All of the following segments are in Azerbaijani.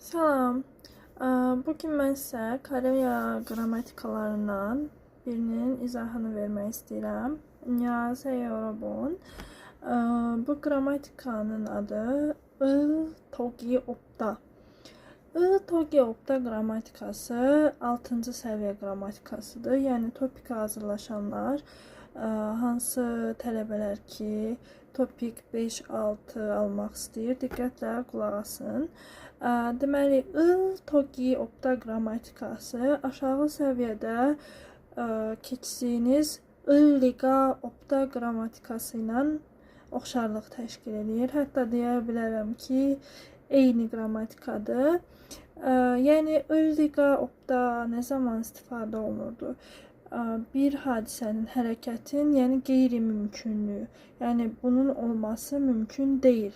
Salam. Bugün mən sizə Koreya qrammatikalarından birinin izahını vermək istəyirəm. 안녕하세요, 여러분. Bu qrammatikanın adı togi opta. Togi opta qrammatikası 6-cı səviyyə qrammatikasıdır. Yəni topika hazırlaşanlar, hansı tələbələr ki, topik 5-6 almaq istəyir, diqqətlə qulaq asın. Deməli, togi opta qrammatikası aşağı səviyyədə keçdiyiniz liqa opta qrammatikası ilə oxşarlıq təşkil edir. Hətta deyə bilərəm ki, eyni qrammatikadır. Yəni, liqa opta nə zaman istifadə olunurdu? Bir hadisənin, hərəkətin, yəni qeyri-mümkünlüyü, yəni bunun olması mümkün deyil.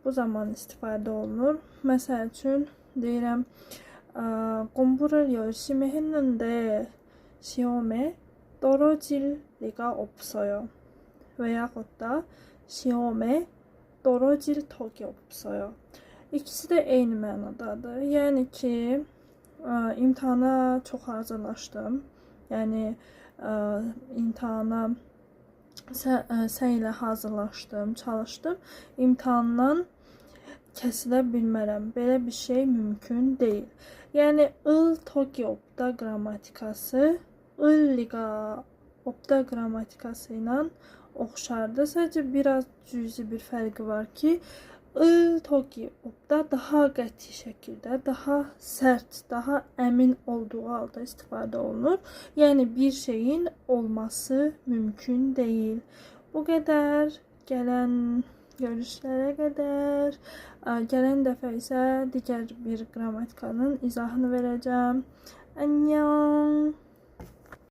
Bu zaman istifadə olunur. Məsəl üçün deyirəm, 공부를 열심히 했는데 시험에 떨어질 리가 없어요. Və yaxud da 시험에 떨어질 턱이 없어요. İkisi də eyni mənadadır. Yəni ki, imtahana çox hazırlaşdım. Yəni imtahana səylə hazırlaşdım, çalışdım. İmtahandan kəsilə bilmərəm. Belə bir şey mümkün deyil. Yəni togi opta qrammatikası liqa opta qrammatikası ilə oxşardır. Sadəcə biraz cüzi bir fərqi var ki, togi opta daha qəti şəkildə, daha sərt, daha əmin olduğu halda istifadə olunur. Yəni bir şeyin olması mümkün deyil. Bu qədər. Gələn görüşlərə qədər. Gələn dəfə isə digər bir qrammatikanın izahını verəcəm. Annyeong.